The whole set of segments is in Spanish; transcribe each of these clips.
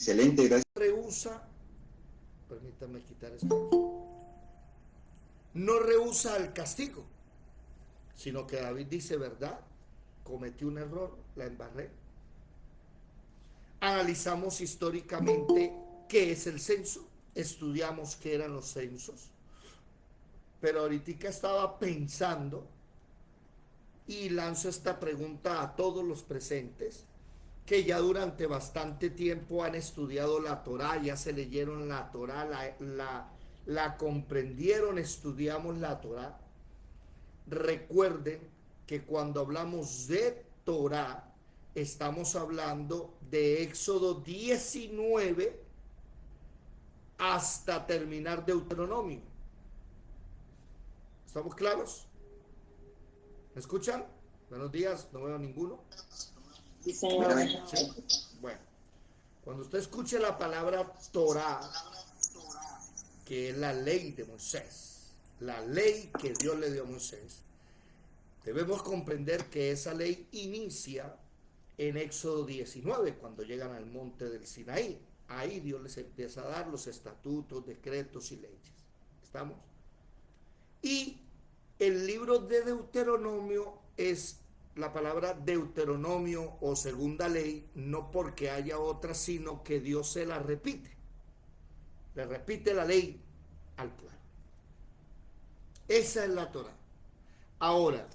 Excelente, gracias. Rehúsa, permítame quitar esto aquí, no rehúsa el castigo, sino que David dice, verdad, cometí un error, la embarré. Analizamos históricamente qué es el censo, estudiamos qué eran los censos, pero ahorita estaba pensando y lanzo esta pregunta a todos los presentes que ya durante bastante tiempo han estudiado la Torá, ya se leyeron la Torá, la comprendieron, estudiamos la Torá. Recuerden que cuando hablamos de Torá, estamos hablando de Éxodo 19 hasta terminar Deuteronomio. ¿Estamos claros? ¿Me escuchan? Buenos días, no veo ninguno. Sí, señor. ¿Sí? Bueno, cuando usted escuche la palabra Torá, que es la ley de Moisés, la ley que Dios le dio a Moisés, debemos comprender que esa ley inicia en Éxodo 19, cuando llegan al monte del Sinaí. Ahí Dios les empieza a dar los estatutos, decretos y leyes. ¿Estamos? Y el libro de Deuteronomio es la palabra Deuteronomio o segunda ley, no porque haya otra, sino que Dios se la repite. Le repite la ley al pueblo. Esa es la Torah. Ahora,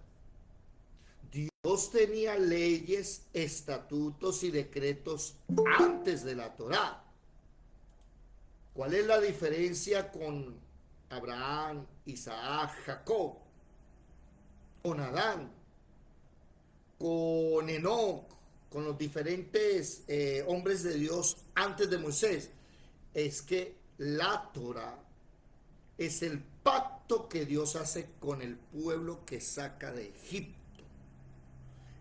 Dios tenía leyes, estatutos y decretos antes de la Torá. ¿Cuál es la diferencia con Abraham, Isaac, Jacob, con Adán, con Enoc, con los diferentes hombres de Dios antes de Moisés? Es que la Torá es el pacto que Dios hace con el pueblo que saca de Egipto.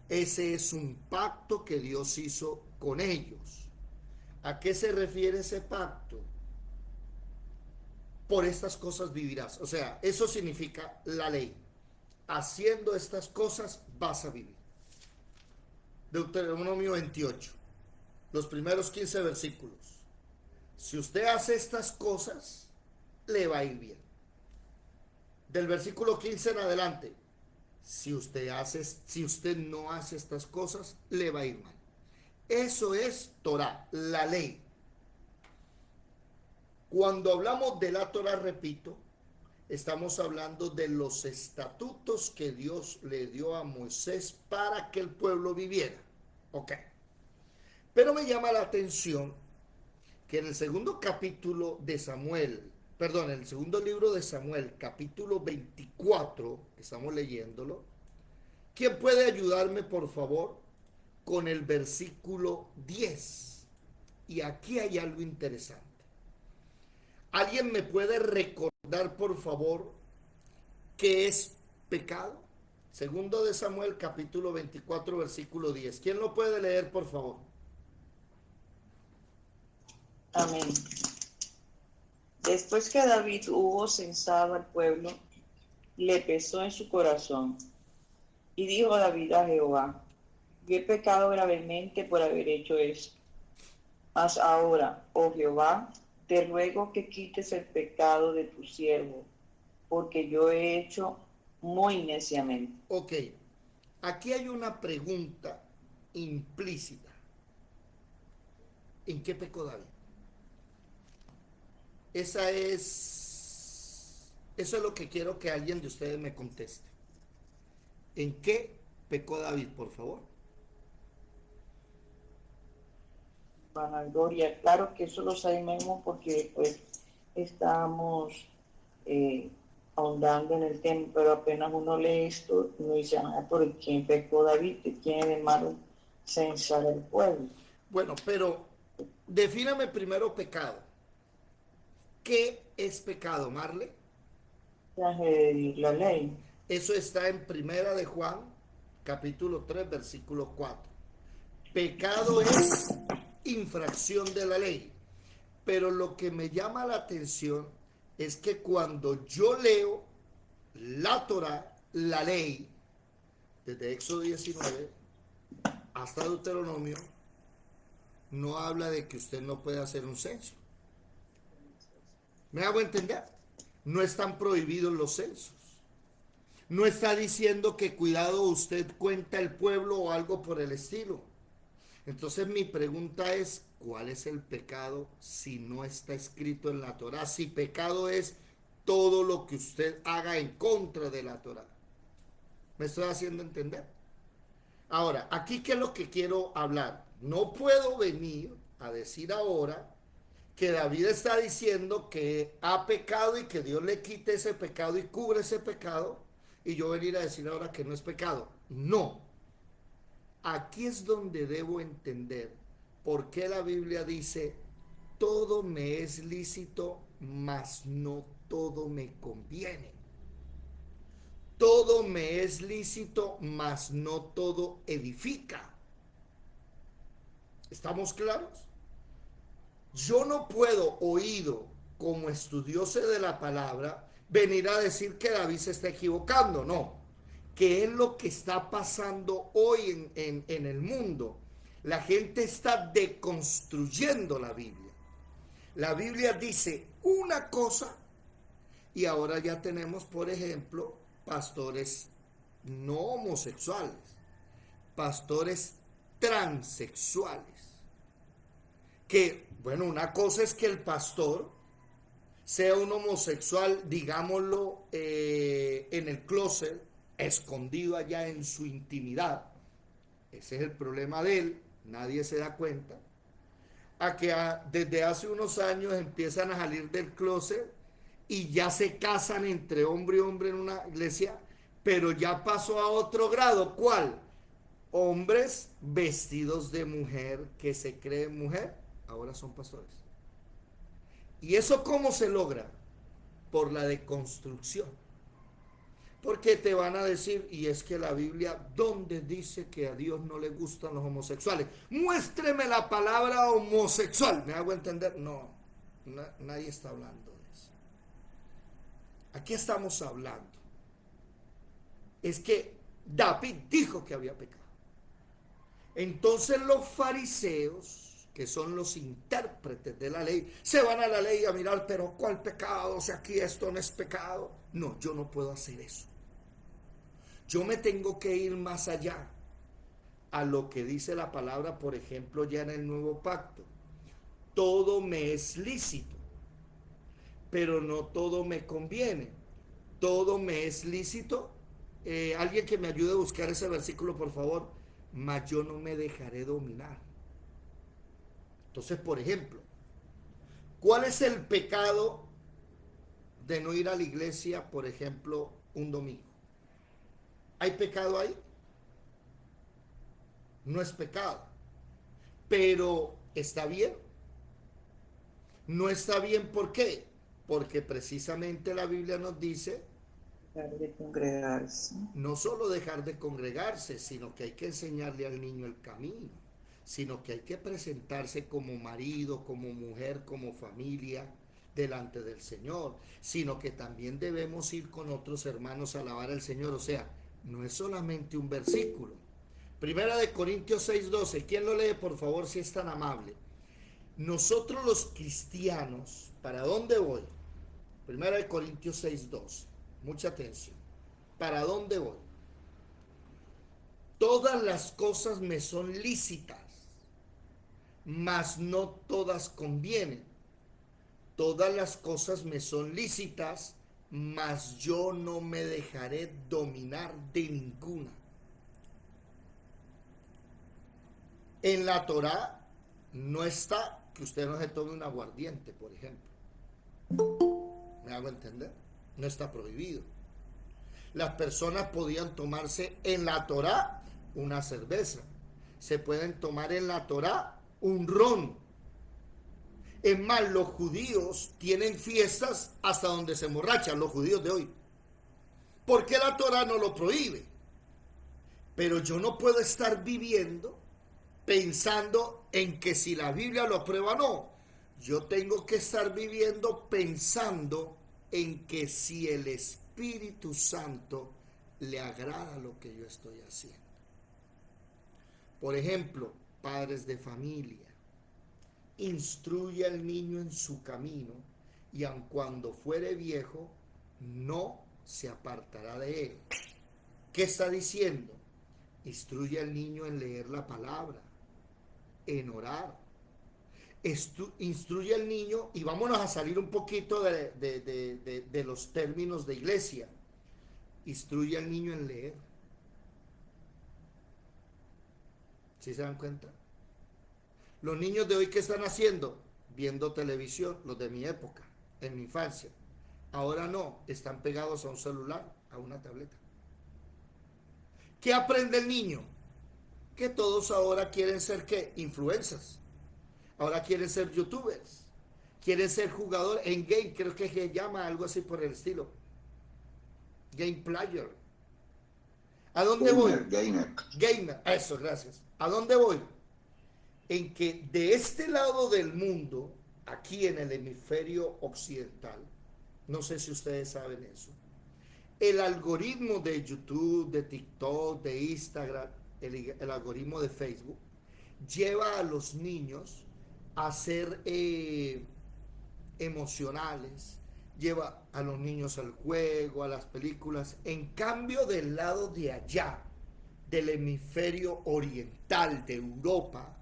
Ese es un pacto que Dios hizo con ellos. ¿A qué se refiere ese pacto? Por estas cosas vivirás. O sea, eso significa la ley. Haciendo estas cosas vas a vivir. Deuteronomio 28, los primeros 15 versículos. Si usted hace estas cosas, le va a ir bien. Del versículo 15 en adelante, si usted no hace estas cosas, le va a ir mal. Eso es Torah, la ley. Cuando hablamos de la Torah, repito, estamos hablando de los estatutos que Dios le dio a Moisés para que el pueblo viviera. Ok. Pero me llama la atención que en el segundo capítulo de Samuel, perdón, en el segundo libro de Samuel, capítulo 24, que estamos leyéndolo, ¿quién puede ayudarme, por favor, con el versículo 10? Y aquí hay algo interesante. ¿Alguien me puede recordar, por favor, qué es pecado? Segundo de Samuel, capítulo 24, versículo 10. ¿Quién lo puede leer, por favor? Amén. Después que David hubo censado al pueblo, le pesó en su corazón. Y dijo David a Jehová: yo he pecado gravemente por haber hecho esto. Mas ahora, oh Jehová, te ruego que quites el pecado de tu siervo, porque yo he hecho muy neciamente. Ok, aquí hay una pregunta implícita. ¿En qué pecó David? Eso es lo que quiero que alguien de ustedes me conteste. ¿En qué pecó David, por favor? Vanagloria, claro que eso lo sabemos porque pues estamos ahondando en el tema, pero apenas uno lee esto, uno dice, ¿por quién pecó David? ¿Qué tiene de malo censar el pueblo? Bueno, pero defíname primero pecado. ¿Qué es pecado, Marle? Transgredir la ley. Eso está en Primera de Juan, capítulo 3, versículo 4. Pecado es infracción de la ley. Pero lo que me llama la atención es que cuando yo leo la Torah, la ley, desde Éxodo 19 hasta Deuteronomio, no habla de que usted no puede hacer un censo. ¿Me hago entender? No están prohibidos los censos. No está diciendo que cuidado usted cuenta el pueblo o algo por el estilo. Entonces mi pregunta es, ¿cuál es el pecado si no está escrito en la Torá? Si pecado es todo lo que usted haga en contra de la Torá. ¿Me estoy haciendo entender? Ahora, aquí qué es lo que quiero hablar. No puedo venir a decir ahora que David está diciendo que ha pecado y que Dios le quite ese pecado y cubre ese pecado, y yo venir a decir ahora que no es pecado. No. Aquí es donde debo entender por qué la Biblia dice, todo me es lícito, mas no todo me conviene. Todo me es lícito, mas no todo edifica. ¿Estamos claros? Yo no puedo, oído como estudioso de la palabra, venir a decir que David se está equivocando. No. ¿Qué es lo que está pasando hoy en el mundo? La gente está deconstruyendo la Biblia. La Biblia dice una cosa y ahora ya tenemos, por ejemplo, pastores no homosexuales, pastores transexuales. Que, bueno, una cosa es que el pastor sea un homosexual, digámoslo, en el closet, escondido allá en su intimidad. Ese es el problema de él, nadie se da cuenta. A que desde hace unos años empiezan a salir del closet y ya se casan entre hombre y hombre en una iglesia, pero ya pasó a otro grado. ¿Cuál? Hombres vestidos de mujer que se creen mujer, ahora son pastores. ¿Y eso cómo se logra? Por la deconstrucción. Porque te van a decir, y es que la Biblia, ¿dónde dice que a Dios no le gustan los homosexuales? Muéstreme la palabra homosexual. ¿Me hago entender? No, nadie está hablando de eso. Aquí estamos hablando. Es que David dijo que había pecado. Entonces los fariseos, que son los intérpretes de la ley, se van a la ley a mirar, pero ¿cuál pecado? O sea, aquí esto no es pecado. No, yo no puedo hacer eso. Yo me tengo que ir más allá a lo que dice la palabra, por ejemplo, ya en el nuevo pacto. Todo me es lícito, pero no todo me conviene. Todo me es lícito. Alguien que me ayude a buscar ese versículo, por favor. Mas yo no me dejaré dominar. Entonces, por ejemplo, ¿cuál es el pecado de no ir a la iglesia, por ejemplo, un domingo? ¿Hay pecado ahí? No es pecado, pero ¿está bien? No está bien, ¿por qué? Porque precisamente la Biblia nos dice De congregarse. no solo dejar de congregarse, sino que hay que enseñarle al niño el camino, sino que hay que presentarse como marido, como mujer, como familia delante del Señor, sino que también debemos ir con otros hermanos a alabar al Señor. O sea, no es solamente un versículo. Primera de Corintios 6:12, ¿quién lo lee por favor si es tan amable? Nosotros los cristianos, ¿para dónde voy? Primera de Corintios 6:12, mucha atención. ¿Para dónde voy? Todas las cosas me son lícitas, mas no todas convienen. Todas las cosas me son lícitas, mas yo no me dejaré dominar de ninguna. En la Torá no está que usted no se tome un aguardiente, por ejemplo. ¿Me hago entender? No está prohibido. Las personas podían tomarse en la Torá una cerveza. Se pueden tomar en la Torá un ron. Es más, los judíos tienen fiestas hasta donde se emborrachan, los judíos de hoy. ¿Por qué la Torá no lo prohíbe? Pero yo no puedo estar viviendo pensando en que si la Biblia lo aprueba o no. Yo tengo que estar viviendo pensando en que si el Espíritu Santo le agrada lo que yo estoy haciendo. Por ejemplo, padres de familia. instruye al niño en su camino, y aun cuando fuere viejo, no se apartará de él. ¿Qué está diciendo? Instruye al niño en leer la palabra, en orar. Instruye al niño, y vámonos a salir un poquito de los términos de iglesia. Instruye al niño en leer. ¿Sí se dan cuenta? Los niños de hoy, ¿qué están haciendo? Viendo televisión, los de mi época, en mi infancia. Ahora no, están pegados a un celular, a una tableta. ¿Qué aprende el niño? Que todos ahora quieren ser, ¿qué? Influencers. Ahora quieren ser youtubers. Quieren ser jugadores en game, creo que se llama algo así por el estilo. Game player. ¿A dónde voy? Gamer. Gamer, eso, gracias. ¿A dónde voy? En que de este lado del mundo, aquí en el hemisferio occidental, no sé si ustedes saben eso, el algoritmo de YouTube, de TikTok, de Instagram, el algoritmo de Facebook, lleva a los niños a ser emocionales, lleva a los niños al juego, a las películas. En cambio, del lado de allá, del hemisferio oriental de Europa,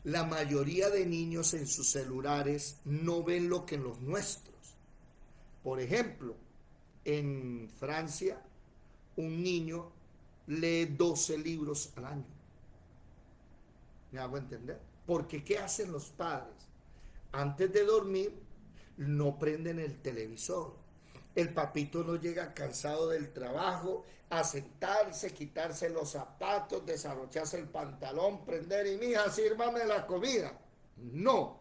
la mayoría de niños en sus celulares no ven lo que en los nuestros. Por ejemplo, en Francia, un niño lee 12 libros al año. ¿Me hago entender? Porque ¿qué hacen los padres? Antes de dormir, no prenden el televisor. El papito no llega cansado del trabajo a sentarse, quitarse los zapatos, desabrocharse el pantalón, prender y mija, sírvame la comida. No.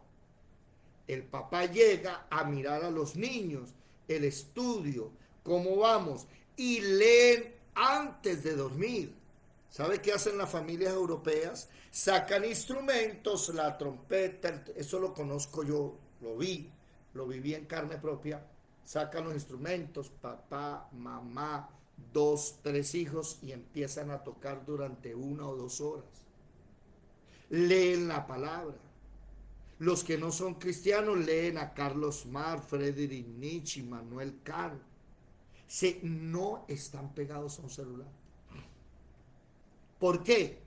El papá llega a mirar a los niños, el estudio, cómo vamos, y leen antes de dormir. ¿Sabe qué hacen las familias europeas? Sacan instrumentos, la trompeta, eso lo conozco yo, lo viví en carne propia. Sacan los instrumentos, papá, mamá, 2, 3 hijos, y empiezan a tocar durante 1 o 2 horas. Leen la palabra. Los que no son cristianos leen a Carlos Marx, Friedrich Nietzsche, Immanuel Kant. No están pegados a un celular. ¿Por qué?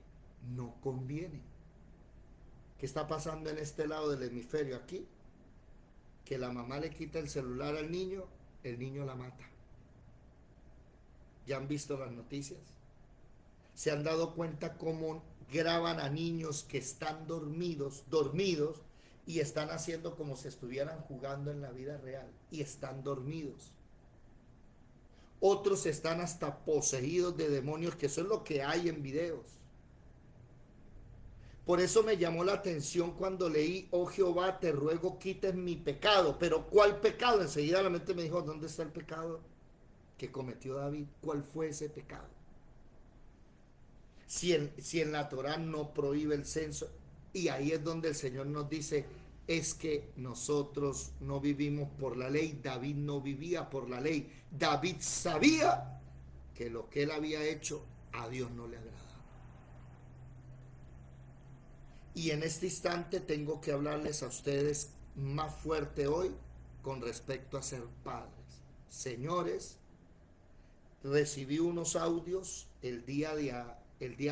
No conviene. ¿Qué está pasando en este lado del hemisferio aquí? Que la mamá le quita el celular al niño, el niño la mata. ¿Ya han visto las noticias? ¿Se han dado cuenta cómo graban a niños que están dormidos, y están haciendo como si estuvieran jugando en la vida real y están dormidos? Otros están hasta poseídos de demonios, que eso es lo que hay en videos. Por eso me llamó la atención cuando leí: oh Jehová, te ruego quites mi pecado. Pero ¿cuál pecado? Enseguida la mente me dijo: ¿dónde está el pecado que cometió David? ¿Cuál fue ese pecado? Si en la Torá no prohíbe el censo. Y ahí es donde el Señor nos dice: es que nosotros no vivimos por la ley. David no vivía por la ley. David sabía que lo que él había hecho a Dios no le agradaba. Y en este instante tengo que hablarles a ustedes más fuerte hoy con respecto a ser padres. Señores, recibí unos audios el día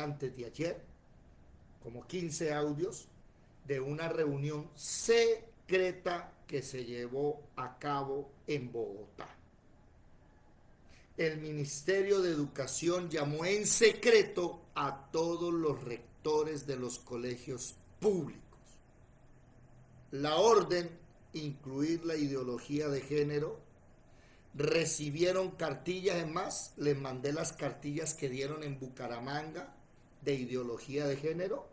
antes de ayer, como 15 audios, de una reunión secreta que se llevó a cabo en Bogotá. El Ministerio de Educación llamó en secreto a todos los rectores de los colegios públicos. La orden, incluir la ideología de género, recibieron cartillas. En más, les mandé las cartillas que dieron en Bucaramanga de ideología de género,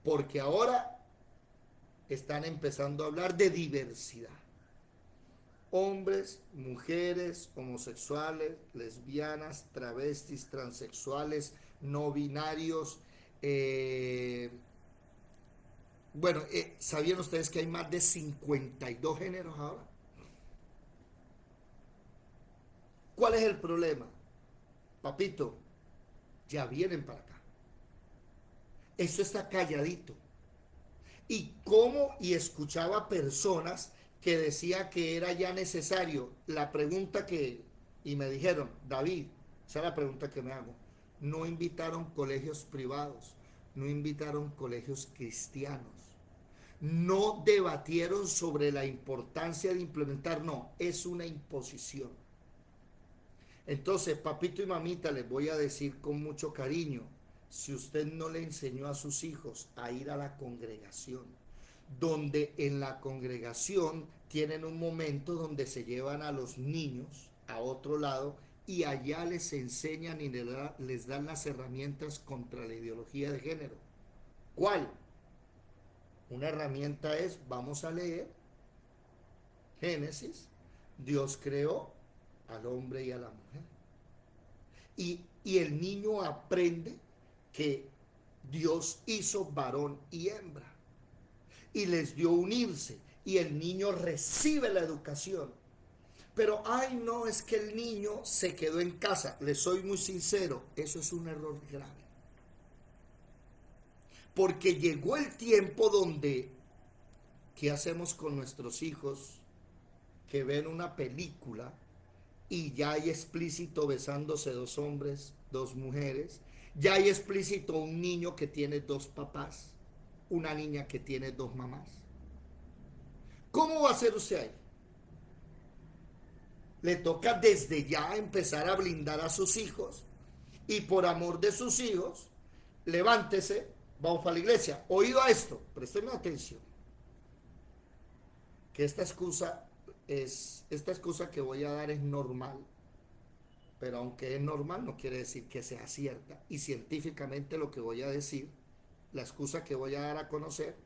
porque ahora están empezando a hablar de diversidad. Hombres, mujeres, homosexuales, lesbianas, travestis, transexuales, no binarios. ¿Sabían ustedes que hay más de 52 géneros ahora? ¿Cuál es el problema? Papito, ya vienen para acá. Eso está calladito. Y escuchaba personas que decía que era ya necesario. Y me dijeron, David, esa es la pregunta que me hago. No invitaron colegios privados, no invitaron colegios cristianos, no debatieron sobre la importancia de implementar, no, es una imposición. Entonces, papito y mamita, les voy a decir con mucho cariño, si usted no le enseñó a sus hijos a ir a la congregación, donde en la congregación tienen un momento donde se llevan a los niños a otro lado y allá les enseñan y les dan las herramientas contra la ideología de género. ¿Cuál? Una herramienta es, vamos a leer Génesis, Dios creó al hombre y a la mujer. Y el niño aprende que Dios hizo varón y hembra y les dio unirse y el niño recibe la educación. Pero, ay no, es que el niño se quedó en casa. Les soy muy sincero, eso es un error grave. Porque llegó el tiempo donde, ¿qué hacemos con nuestros hijos que ven una película y ya hay explícito besándose dos hombres, dos mujeres? Ya hay explícito un niño que tiene dos papás, una niña que tiene dos mamás. ¿Cómo va a ser usted ahí? Le toca desde ya empezar a blindar a sus hijos y por amor de sus hijos, levántese, vamos para la iglesia. Oído a esto, présteme atención, que esta excusa que voy a dar es normal, pero aunque es normal no quiere decir que sea cierta. Y científicamente lo que voy a decir, la excusa que voy a dar a conocer,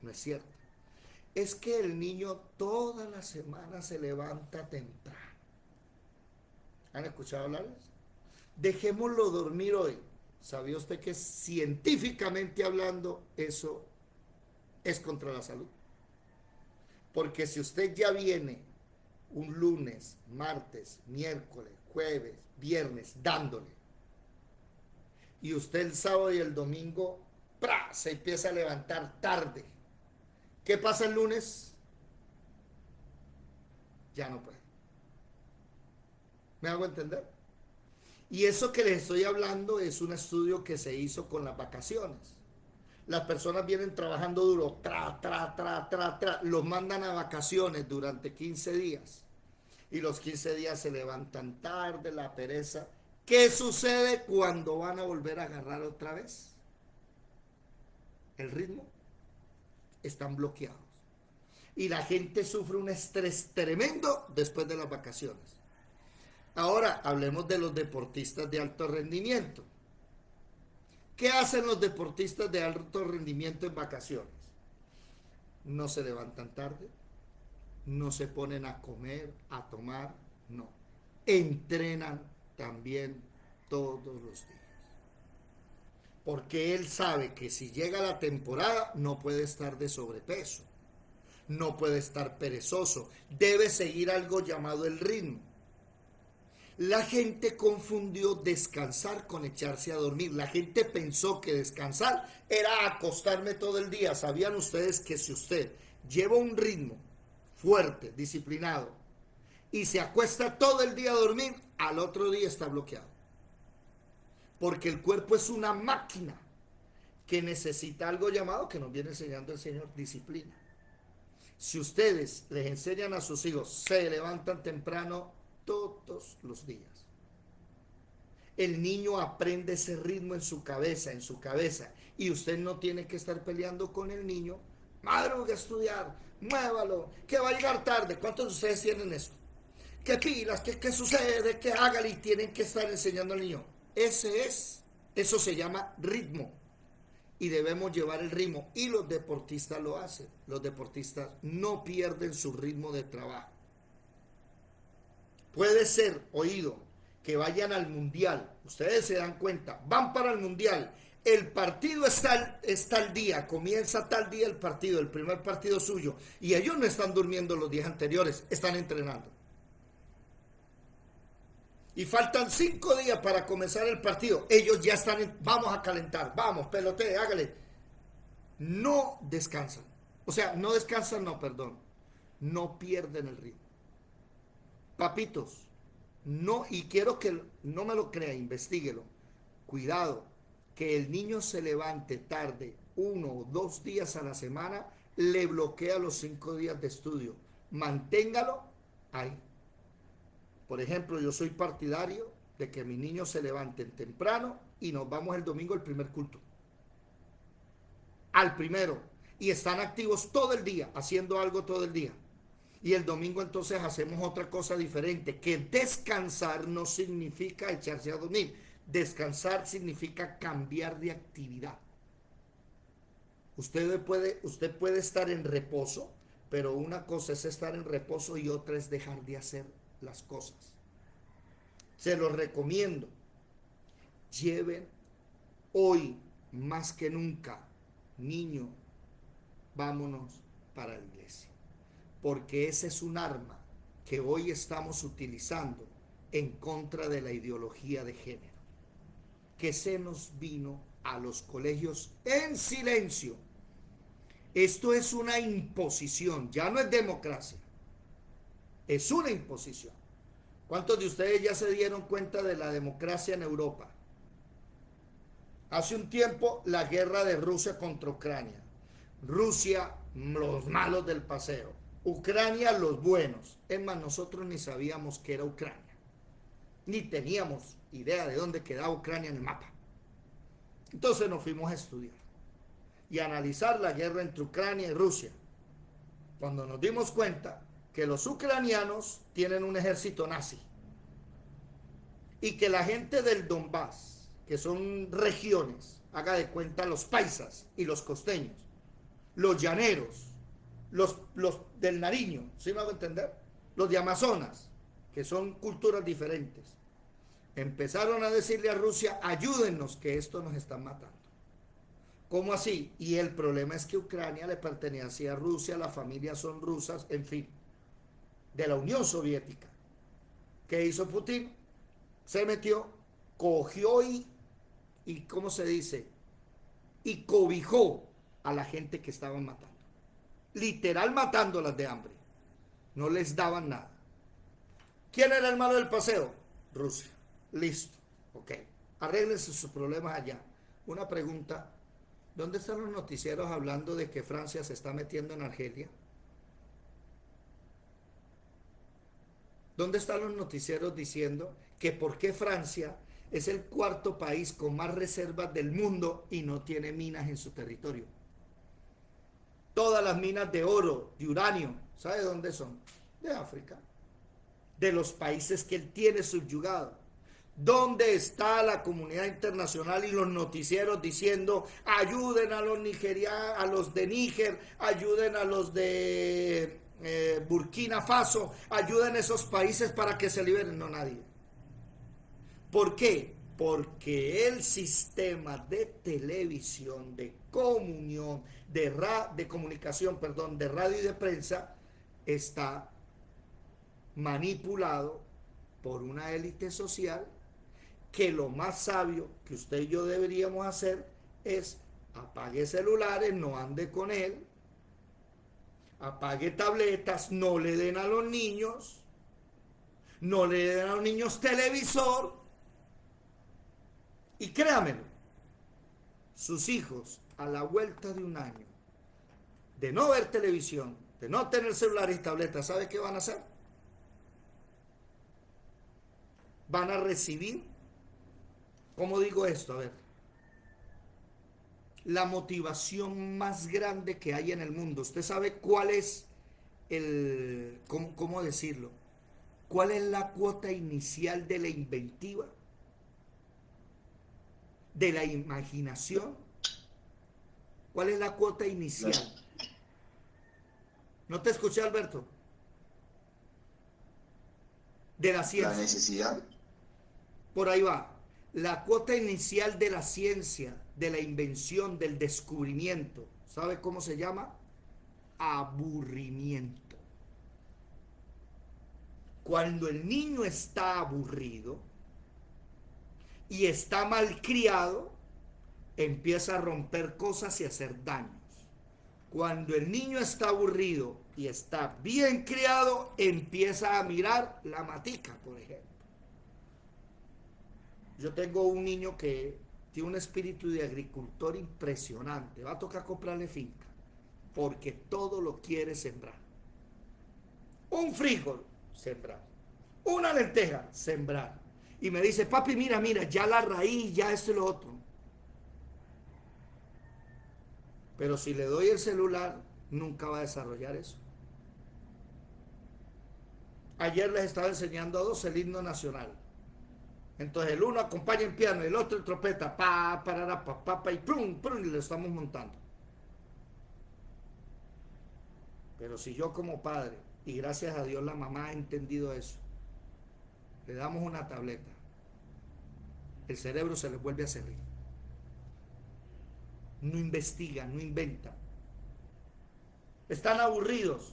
no es cierta. Es que el niño toda la semana se levanta temprano. ¿Han escuchado hablarles? Dejémoslo dormir hoy. ¿Sabía usted que científicamente hablando eso es contra la salud? Porque si usted ya viene un lunes, martes, miércoles, jueves, viernes dándole, y usted el sábado y el domingo se empieza a levantar tarde, ¿qué pasa el lunes? Ya no puede. ¿Me hago entender? Y eso que les estoy hablando es un estudio que se hizo con las vacaciones. Las personas vienen trabajando duro, los mandan a vacaciones durante 15 días. Y los 15 días se levantan tarde, la pereza. ¿Qué sucede cuando van a volver a agarrar otra vez? El ritmo. Están bloqueados. Y la gente sufre un estrés tremendo después de las vacaciones. Ahora hablemos de los deportistas de alto rendimiento. ¿Qué hacen los deportistas de alto rendimiento en vacaciones? No se levantan tarde, no se ponen a comer, a tomar, no. Entrenan también todos los días. Porque él sabe que si llega la temporada no puede estar de sobrepeso, no puede estar perezoso, debe seguir algo llamado el ritmo. La gente confundió descansar con echarse a dormir. La gente pensó que descansar era acostarme todo el día. ¿Sabían ustedes que si usted lleva un ritmo fuerte, disciplinado, y se acuesta todo el día a dormir, al otro día está bloqueado? Porque el cuerpo es una máquina que necesita algo llamado, que nos viene enseñando el Señor, disciplina. Si ustedes les enseñan a sus hijos, se levantan temprano todos los días, el niño aprende ese ritmo en su cabeza, y usted no tiene que estar peleando con el niño. Madrugue a estudiar, muévalo, que va a llegar tarde. ¿Cuántos de ustedes tienen eso? ¿Qué pilas? ¿Qué sucede? ¿Qué hágale? Y tienen que estar enseñando al niño. Eso se llama ritmo. Y debemos llevar el ritmo. Y los deportistas lo hacen. Los deportistas no pierden su ritmo de trabajo. Puede ser, oído, que vayan al mundial. Ustedes se dan cuenta, van para el mundial. El partido está al día, comienza tal día el partido, el primer partido suyo. Y ellos no están durmiendo los días anteriores, están entrenando. Y faltan 5 días para comenzar el partido. Ellos ya están, vamos a calentar, vamos, pelotee, hágale. No descansan. O sea, no descansan, no, perdón. No pierden el ritmo. Papitos, no, y quiero que no me lo crea, investiguelo. Cuidado, que el niño se levante tarde 1 o 2 días a la semana, le bloquea los 5 días de estudio. Manténgalo ahí. Por ejemplo, yo soy partidario de que mis niños se levanten temprano y nos vamos el domingo al primer culto. Al primero. Y están activos todo el día, haciendo algo todo el día. Y el domingo entonces hacemos otra cosa diferente, que descansar no significa echarse a dormir. Descansar significa cambiar de actividad. Usted puede estar en reposo, pero una cosa es estar en reposo y otra es dejar de hacer las cosas. Se los recomiendo. Lleven hoy más que nunca, niño, vámonos para la iglesia. Porque ese es un arma que hoy estamos utilizando en contra de la ideología de género, que se nos vino a los colegios en silencio. Esto es una imposición, ya no es democracia, es una imposición. ¿Cuántos de ustedes ya se dieron cuenta de la democracia en Europa? Hace un tiempo la guerra de Rusia contra Ucrania. Rusia, los malos del paseo. Ucrania, los buenos. Es más, nosotros ni sabíamos que era Ucrania. Ni teníamos idea de dónde quedaba Ucrania en el mapa. Entonces nos fuimos a estudiar y a analizar la guerra entre Ucrania y Rusia. Cuando nos dimos cuenta que los ucranianos tienen un ejército nazi y que la gente del Donbass, que son regiones, haga de cuenta los paisas y los costeños, los llaneros, los del Nariño, ¿sí me hago entender? Los de Amazonas, que son culturas diferentes, empezaron a decirle a Rusia, ayúdennos que esto nos está matando. ¿Cómo así? Y el problema es que Ucrania le pertenecía a Rusia, las familias son rusas, en fin, de la Unión Soviética. ¿Qué hizo Putin? Se metió, cogió y ¿cómo se dice? Y cobijó a la gente que estaban matando. Literal matándolas de hambre. No les daban nada. ¿Quién era el malo del paseo? Rusia. Listo. Ok. Arréglense sus problemas allá. Una pregunta. ¿Dónde están los noticieros hablando de que Francia se está metiendo en Argelia? ¿Dónde están los noticieros diciendo que por qué Francia es el cuarto país con más reservas del mundo y no tiene minas en su territorio? Todas las minas de oro, de uranio, ¿sabe de dónde son? De África. De los países que él tiene subyugado. ¿Dónde está la comunidad internacional y los noticieros diciendo ayuden a los nigerianos, a los de Níger, ayuden a los de Burkina Faso, ayuden a esos países para que se liberen? No, nadie. ¿Por qué? Porque el sistema de televisión, de comunión, de comunicación, perdón, de radio y de prensa está manipulado por una élite social que lo más sabio que usted y yo deberíamos hacer es apague celulares, no ande con él, apague tabletas, no le den a los niños, no le den a los niños televisor. Y créamelo, sus hijos a la vuelta de un año de no ver televisión, de no tener celulares y tabletas, ¿sabe qué van a hacer? Van a recibir, ¿cómo digo esto? A ver, la motivación más grande que hay en el mundo. ¿Usted sabe cuál es cómo decirlo? ¿Cuál es la cuota inicial de la inventiva? ¿De la imaginación? ¿Cuál es la cuota inicial? ¿No te escuché, Alberto? De la ciencia. La necesidad. Por ahí va. La cuota inicial de la ciencia, de la invención, del descubrimiento, ¿sabe cómo se llama? Aburrimiento. Cuando el niño está aburrido y está malcriado, empieza a romper cosas y a hacer daños. Cuando el niño está aburrido y está bien criado, empieza a mirar la matica, por ejemplo. Yo tengo un niño que tiene un espíritu de agricultor impresionante. Va a tocar comprarle finca, porque todo lo quiere sembrar. Un frijol, sembrar. Una lenteja, sembrar. Y me dice, papi, mira, ya la raíz, ya esto y lo otro. Pero si le doy el celular, nunca va a desarrollar eso. Ayer les estaba enseñando a dos el himno nacional. Entonces el uno acompaña el piano, el otro el trompeta, pa, parará, pa, y prum, y lo estamos montando. Pero si yo como padre, y gracias a Dios la mamá ha entendido eso, le damos una tableta, el cerebro se les vuelve a servir. No investigan, no inventan. Están aburridos,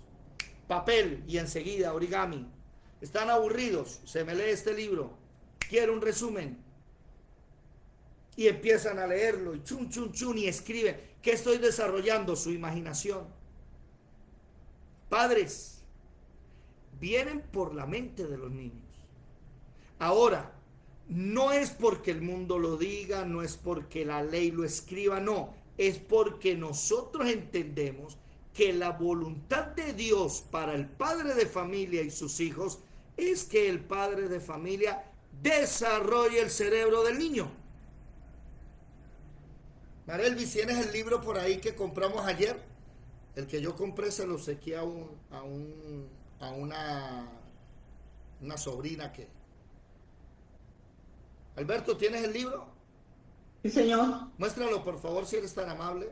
papel y enseguida origami. Están aburridos, se me lee este libro, quiero un resumen. Y empiezan a leerlo y chun, y escriben. ¿Qué estoy desarrollando? Su imaginación. Padres, vienen por la mente de los niños. Ahora, no es porque el mundo lo diga, no es porque la ley lo escriba, no. Es porque nosotros entendemos que la voluntad de Dios para el padre de familia y sus hijos es que el padre de familia desarrolle el cerebro del niño. Marelvis, ¿tienes el libro por ahí que compramos ayer? El que yo compré se lo obsequié a una sobrina que... Alberto, ¿tienes el libro? Sí, señor. Muéstralo, por favor, si eres tan amable.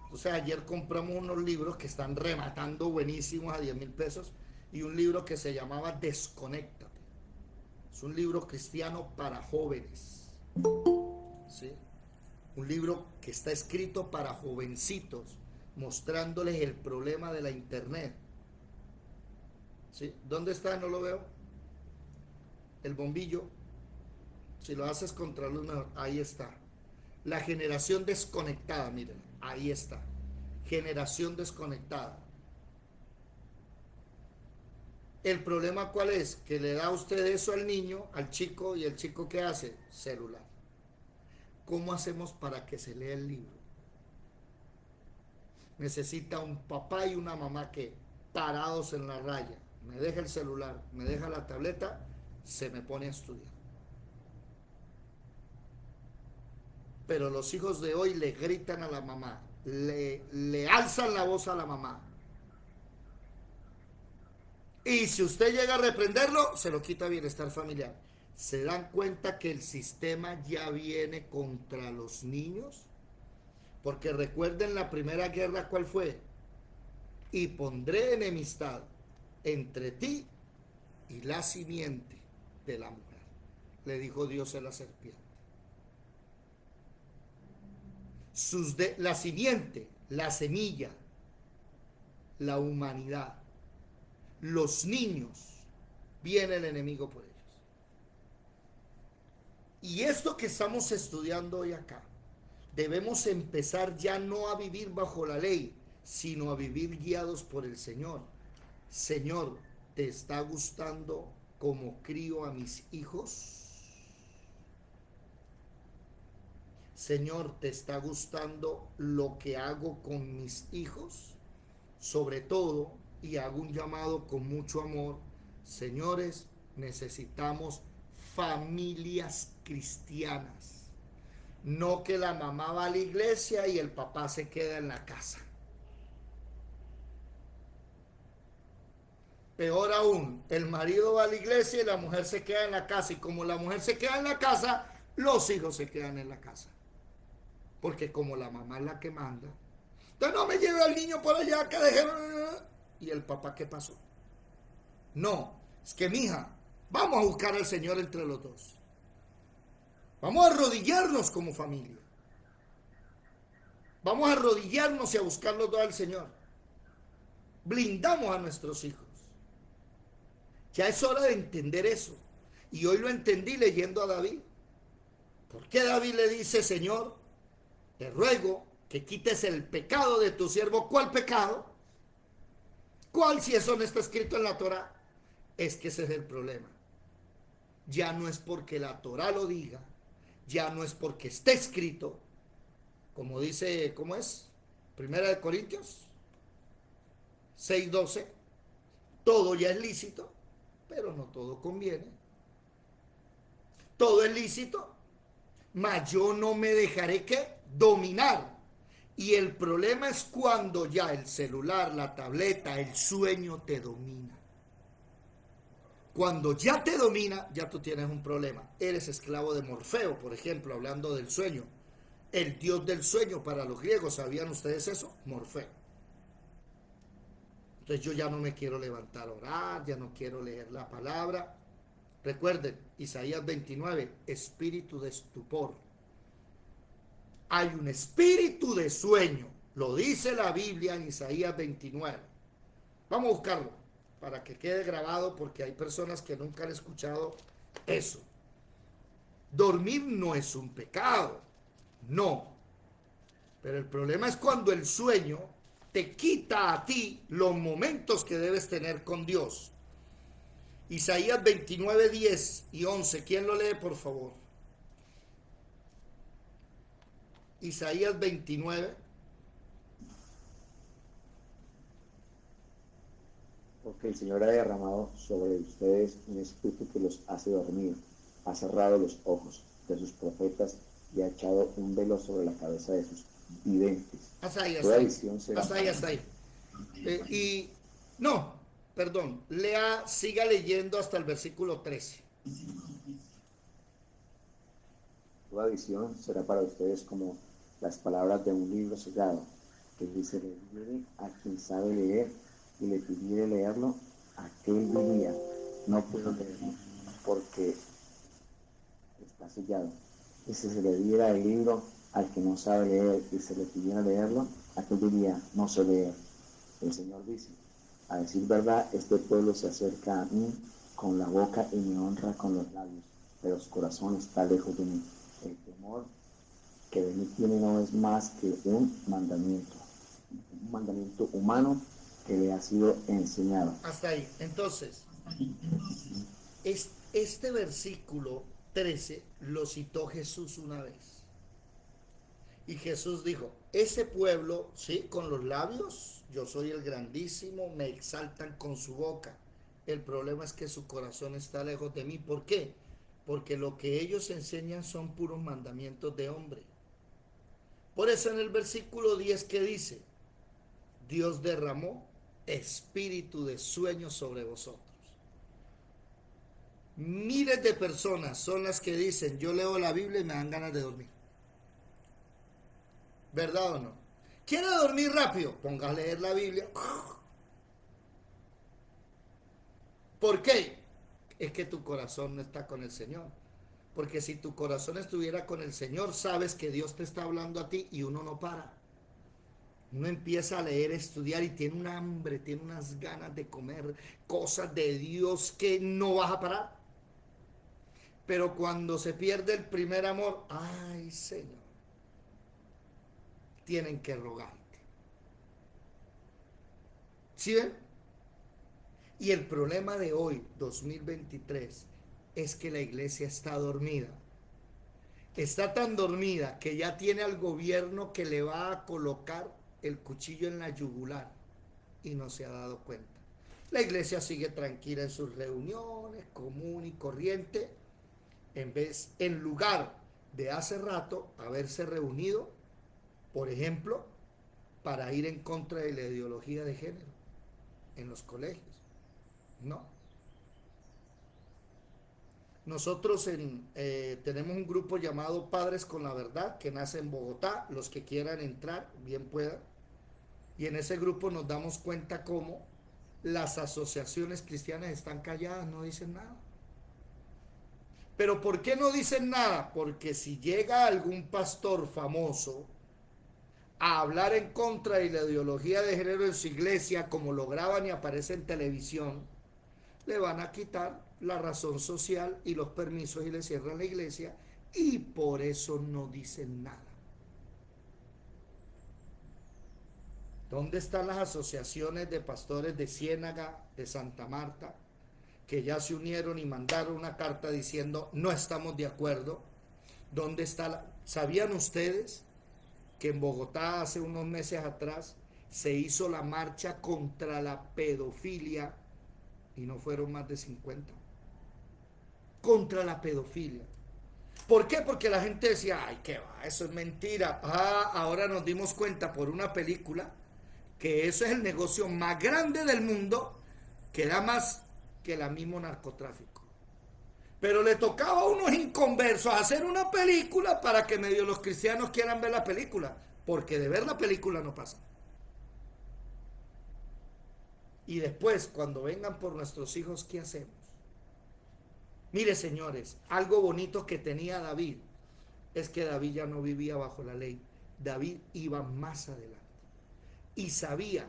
Entonces, ayer compramos unos libros que están rematando buenísimos a 10,000 pesos y un libro que se llamaba Desconéctate. Es un libro cristiano para jóvenes. ¿Sí? Un libro que está escrito para jovencitos, mostrándoles el problema de la internet. ¿Sí? ¿Dónde está? No lo veo. El bombillo. Si lo haces contra luz mejor, ahí está. La generación desconectada, miren, ahí está. Generación desconectada. El problema ¿cuál es? Que le da a usted eso al niño, al chico, y el chico ¿qué hace? Celular. ¿Cómo hacemos para que se lea el libro? Necesita un papá y una mamá que, parados en la raya, me deja el celular, me deja la tableta, se me pone a estudiar. Pero los hijos de hoy le gritan a la mamá, le alzan la voz a la mamá. Y si usted llega a reprenderlo, se lo quita bienestar familiar. ¿Se dan cuenta que el sistema ya viene contra los niños? Porque recuerden la primera guerra, ¿cuál fue? Y pondré enemistad entre ti y la simiente de la mujer, le dijo Dios a la serpiente. La simiente, la semilla, la humanidad, los niños, viene el enemigo por ellos. Y esto que estamos estudiando hoy acá, debemos empezar ya no a vivir bajo la ley, sino a vivir guiados por el Señor. Señor, ¿te está gustando cómo crío a mis hijos? Señor, ¿te está gustando lo que hago con mis hijos? Sobre todo, y hago un llamado con mucho amor, señores, necesitamos familias cristianas. No que la mamá va a la iglesia y el papá se queda en la casa. Peor aún, el marido va a la iglesia y la mujer se queda en la casa. Y como la mujer se queda en la casa, los hijos se quedan en la casa. Porque como la mamá es la que manda, entonces no me lleve al niño por allá que dejé. ¿Y el papá qué pasó? No, es que mija, vamos a buscar al Señor entre los dos. Vamos a arrodillarnos como familia. Vamos a arrodillarnos y a buscar los dos al Señor. Blindamos a nuestros hijos. Ya es hora de entender eso. Y hoy lo entendí leyendo a David. ¿Por qué David le dice, Señor, te ruego que quites el pecado de tu siervo. ¿Cuál pecado? ¿Cuál, si eso no está escrito en la Torá? Es que ese es el problema. Ya no es porque la Torá lo diga, ya no es porque esté escrito, como dice, ¿cómo es? Primera de Corintios 6:12, todo ya es lícito, pero no todo conviene. Todo es lícito, mas yo no me dejaré que dominar. Y el problema es cuando ya el celular, la tableta, el sueño te domina. Cuando ya te domina, ya tú tienes un problema. Eres esclavo de Morfeo, por ejemplo, hablando del sueño. El dios del sueño para los griegos, ¿sabían ustedes eso? Morfeo. Entonces yo ya no me quiero levantar a orar, ya no quiero leer la palabra. Recuerden, Isaías 29, espíritu de estupor. Hay un espíritu de sueño, lo dice la Biblia en Isaías 29. Vamos a buscarlo para que quede grabado, porque hay personas que nunca han escuchado eso. Dormir no es un pecado, no. Pero el problema es cuando el sueño te quita a ti los momentos que debes tener con Dios. Isaías 29, 10 y 11. ¿Quién lo lee, por favor? Isaías 29. Porque el Señor ha derramado sobre ustedes un espíritu que los hace dormir, ha cerrado los ojos de sus profetas y ha echado un velo sobre la cabeza de sus videntes. Hasta ahí, Toda hasta ahí. visión será... Hasta ahí, hasta ahí. No, perdón, siga leyendo hasta el versículo 13. Toda visión será para ustedes como las palabras de un libro sellado, que dice le a quien sabe leer y le pidiere leerlo, aquel diría, no puedo leerlo, porque está sellado. Y si se le diera el libro al que no sabe leer y se le pidiera leerlo, aquel diría, no sé leer. El Señor dice, a decir verdad, este pueblo se acerca a mí con la boca y me honra con los labios, pero su corazón está lejos de mí. El temor que de mí tiene no es más que un mandamiento humano que le ha sido enseñado. Hasta ahí. Entonces, este versículo 13 lo citó Jesús una vez. Y Jesús dijo, ese pueblo, sí, con los labios, yo soy el grandísimo, me exaltan con su boca. El problema es que su corazón está lejos de mí. ¿Por qué? Porque lo que ellos enseñan son puros mandamientos de hombre. Por eso en el versículo 10 que dice, Dios derramó espíritu de sueño sobre vosotros. Miles de personas son las que dicen, yo leo la Biblia y me dan ganas de dormir. ¿Verdad o no? ¿Quiere dormir rápido? Ponga a leer la Biblia. ¿Por qué? Es que tu corazón no está con el Señor. Porque si tu corazón estuviera con el Señor, sabes que Dios te está hablando a ti y uno no para. Uno empieza a leer, estudiar y tiene un hambre, tiene unas ganas de comer cosas de Dios que no vas a parar. Pero cuando se pierde el primer amor, ay Señor, tienen que rogarte. ¿Sí ven? Y el problema de hoy, 2023, es que la iglesia está dormida. Está tan dormida que ya tiene al gobierno que le va a colocar el cuchillo en la yugular y no se ha dado cuenta. La iglesia sigue tranquila en sus reuniones, común y corriente, en lugar de hace rato haberse reunido, por ejemplo, para ir en contra de la ideología de género en los colegios. No. Nosotros tenemos un grupo llamado Padres con la Verdad que nace en Bogotá. Los que quieran entrar, bien puedan. Y en ese grupo nos damos cuenta cómo las asociaciones cristianas están calladas, no dicen nada. ¿Pero por qué no dicen nada? Porque si llega algún pastor famoso a hablar en contra de la ideología de género en su iglesia, como lo graban y aparece en televisión, le van a quitar la razón social y los permisos y le cierran la iglesia, y por eso no dicen nada. ¿Dónde están las asociaciones de pastores de Ciénaga, de Santa Marta, que ya se unieron y mandaron una carta diciendo no estamos de acuerdo? ¿Dónde está ¿Sabían ustedes que en Bogotá hace unos meses atrás se hizo la marcha contra la pedofilia y no fueron más de 50? Contra la pedofilia. ¿Por qué? Porque la gente decía, ay, qué va, eso es mentira. Ahora nos dimos cuenta por una película que eso es el negocio más grande del mundo, que da más que el mismo narcotráfico. Pero le tocaba a unos inconversos hacer una película para que medio los cristianos quieran ver la película, porque de ver la película no pasa. Y después, cuando vengan por nuestros hijos, ¿qué hacemos? Mire, señores, algo bonito que tenía David es que David ya no vivía bajo la ley. David iba más adelante y sabía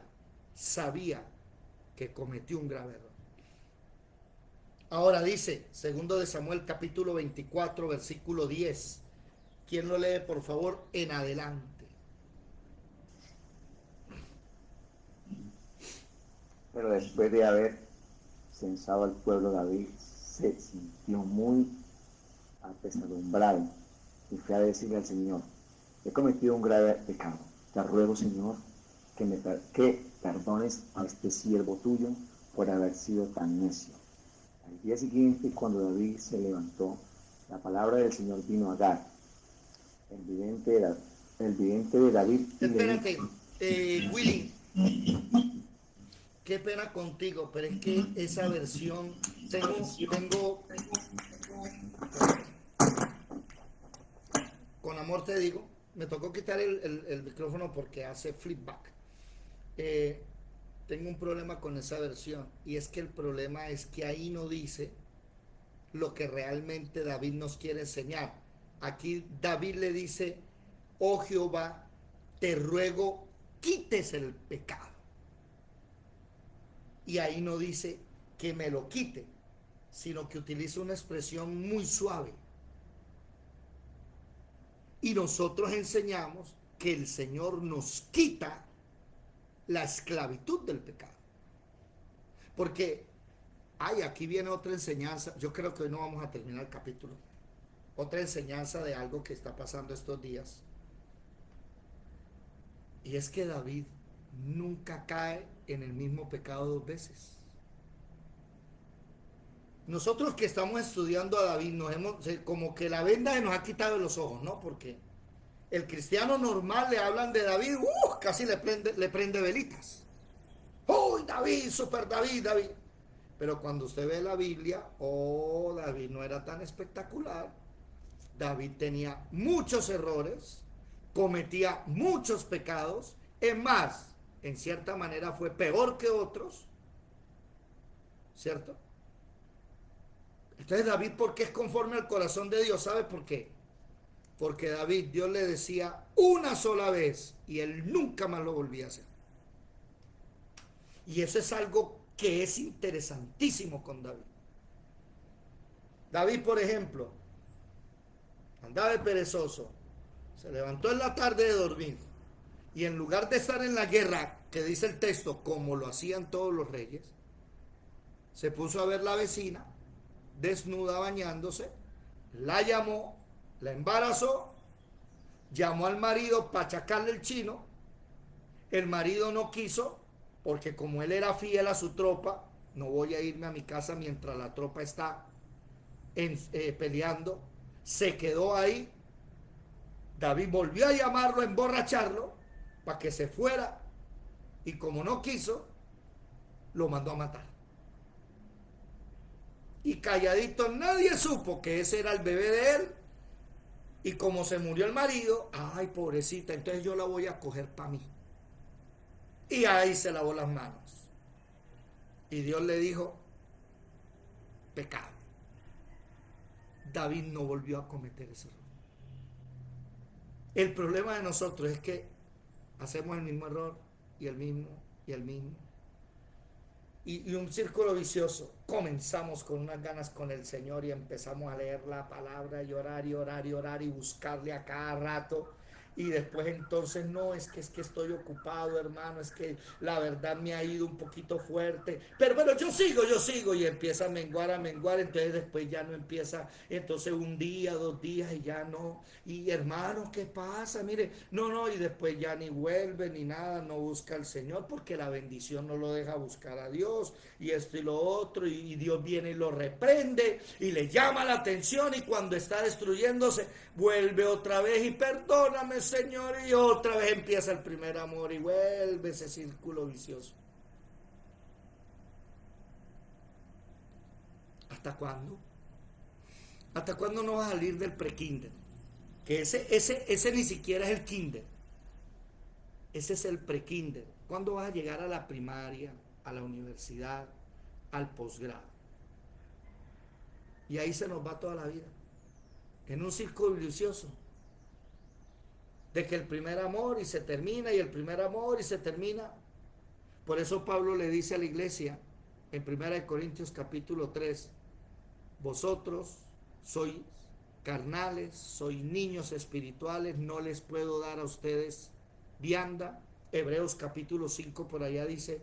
que cometió un grave error. Ahora dice, segundo de Samuel capítulo 24, versículo 10. ¿Quién lo lee, por favor, en adelante? Pero después de haber censado al pueblo, David se sintió muy apesadumbrado y fue a decirle al Señor: he cometido un grave pecado. Te ruego, Señor, que perdones a este siervo tuyo por haber sido tan necio. Al día siguiente, cuando David se levantó, la palabra del Señor vino a Gad, el vidente de David. Espérate, Willy, qué pena contigo, pero es que esa versión, tengo, con amor te digo, me tocó quitar el micrófono porque hace flipback. Tengo un problema con esa versión, y es que el problema es que ahí no dice lo que realmente David nos quiere enseñar. Aquí David le dice: oh Jehová, te ruego quites el pecado. Y ahí no dice que me lo quite, sino que utiliza una expresión muy suave. Y nosotros enseñamos que el Señor nos quita la esclavitud del pecado. Porque, aquí viene otra enseñanza. Yo creo que hoy no vamos a terminar el capítulo. Otra enseñanza de algo que está pasando estos días. Y es que David nunca cae en el mismo pecado dos veces. Nosotros que estamos estudiando a David, como que la venda se nos ha quitado de los ojos, ¿no? Porque el cristiano normal le hablan de David, casi le prende velitas. ¡Uy, David, super David! Pero cuando usted ve la Biblia, David no era tan espectacular. David tenía muchos errores, cometía muchos pecados. Es más, en cierta manera fue peor que otros, ¿cierto? Entonces David, ¿por qué es conforme al corazón de Dios? ¿Sabe por qué? Porque David, Dios le decía una sola vez y él nunca más lo volvía a hacer. Y eso es algo que es interesantísimo con David. David, por ejemplo, andaba de perezoso, se levantó en la tarde de dormir y en lugar de estar en la guerra, que dice el texto, como lo hacían todos los reyes, se puso a ver la vecina desnuda bañándose, la llamó, la embarazó, llamó al marido para achacarle el chino. El marido no quiso, porque como él era fiel a su tropa, no voy a irme a mi casa mientras la tropa está peleando. Se quedó ahí. David volvió a llamarlo, a emborracharlo, para que se fuera, y como no quiso, lo mandó a matar. Y calladito nadie supo que ese era el bebé de él. Y como se murió el marido, ay, pobrecita, entonces yo la voy a coger para mí. Y ahí se lavó las manos. Y Dios le dijo: pecado. David no volvió a cometer ese error. El problema de nosotros es que hacemos el mismo error, y el mismo, y el mismo. Y un círculo vicioso. Comenzamos con unas ganas con el Señor y empezamos a leer la palabra y orar y orar y orar y buscarle a cada rato. y después entonces no, es que estoy ocupado, hermano, es que la verdad me ha ido un poquito fuerte, pero bueno, yo sigo y empieza a menguar, entonces después ya no empieza, entonces un día, 2 días y ya no, y hermano, ¿qué pasa? Mire, no, y después ya ni vuelve ni nada, no busca al Señor porque la bendición no lo deja buscar a Dios y esto y lo otro, y Dios viene y lo reprende y le llama la atención, y cuando está destruyéndose vuelve otra vez y perdóname, Señor, y otra vez empieza el primer amor y vuelve ese círculo vicioso. ¿Hasta cuándo? ¿Hasta cuándo no vas a salir del prekinder? Que ese ni siquiera es el kinder. Ese es el prekinder. ¿Cuándo vas a llegar a la primaria, a la universidad, al posgrado? Y ahí se nos va toda la vida. En un círculo vicioso. De que el primer amor y se termina, y el primer amor y se termina. Por eso Pablo le dice a la iglesia en 1 Corintios capítulo 3, vosotros sois carnales, sois niños espirituales, no les puedo dar a ustedes vianda. Hebreos capítulo 5 por allá dice,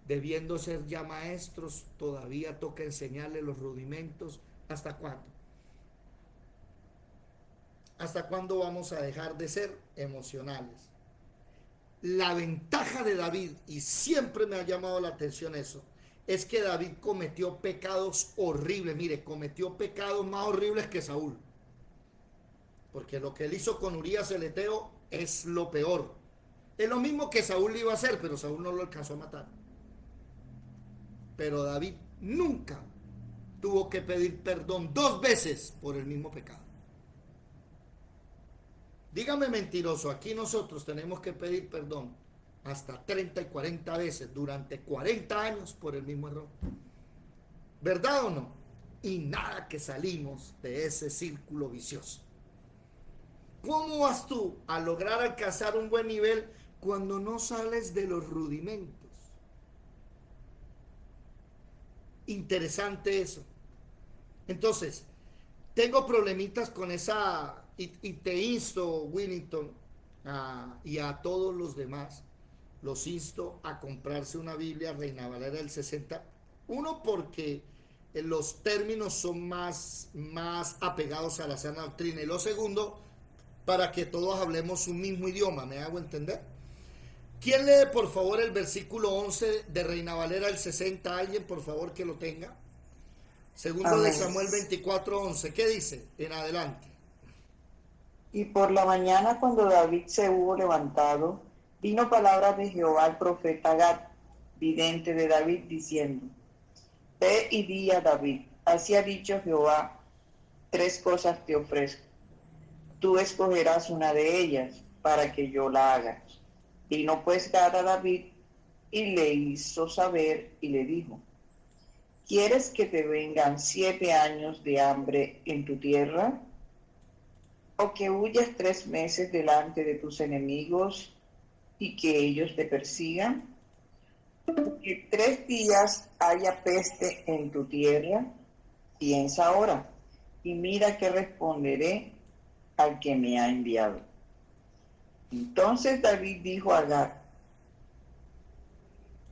debiendo ser ya maestros, todavía toca enseñarles los rudimentos. ¿Hasta cuándo? ¿Hasta cuándo vamos a dejar de ser emocionales? La ventaja de David, y siempre me ha llamado la atención eso, es que David cometió pecados horribles. Mire, cometió pecados más horribles que Saúl. Porque lo que él hizo con Urías el Eteo es lo peor. Es lo mismo que Saúl le iba a hacer, pero Saúl no lo alcanzó a matar. Pero David nunca tuvo que pedir perdón 2 veces por el mismo pecado. Dígame mentiroso, aquí nosotros tenemos que pedir perdón hasta 30 y 40 veces durante 40 años por el mismo error. ¿Verdad o no? Y nada que salimos de ese círculo vicioso. ¿Cómo vas tú a lograr alcanzar un buen nivel cuando no sales de los rudimentos? Interesante eso. Entonces, tengo problemitas con esa, y te insto, Willington, y a todos los demás, los insto a comprarse una Biblia Reina Valera del 60. Uno, porque los términos son más apegados a la sana doctrina. Y lo segundo, para que todos hablemos un mismo idioma. ¿Me hago entender? ¿Quién lee por favor el versículo 11 de Reina Valera del 60? Alguien por favor que lo tenga. Segundo de Amén. Samuel 24:11. ¿Qué dice? En adelante. Y por la mañana, cuando David se hubo levantado, vino palabra de Jehová al profeta Gad, vidente de David, diciendo, ve y di a David, así ha dicho Jehová, 3 cosas te ofrezco. Tú escogerás una de ellas para que yo la haga. Vino pues Gad a David y le hizo saber y le dijo, ¿quieres que te vengan 7 años de hambre en tu tierra? ¿O que huyas 3 meses delante de tus enemigos y que ellos te persigan? Que 3 días haya peste en tu tierra. Piensa ahora y mira qué responderé al que me ha enviado. Entonces David dijo a Gad,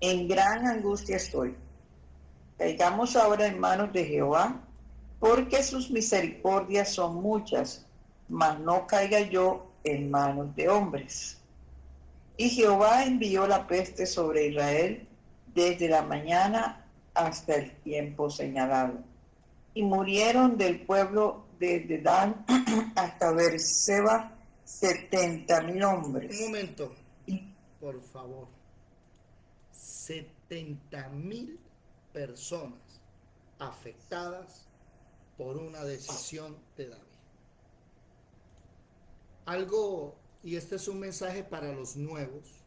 en gran angustia estoy. Caigamos ahora en manos de Jehová, porque sus misericordias son muchas, mas no caiga yo en manos de hombres. Y Jehová envió la peste sobre Israel desde la mañana hasta el tiempo señalado. Y murieron del pueblo desde Dan hasta Beerseba 70,000 hombres. Un momento, por favor. 70,000 personas afectadas por una decisión de David. Algo, y este es un mensaje para los nuevos,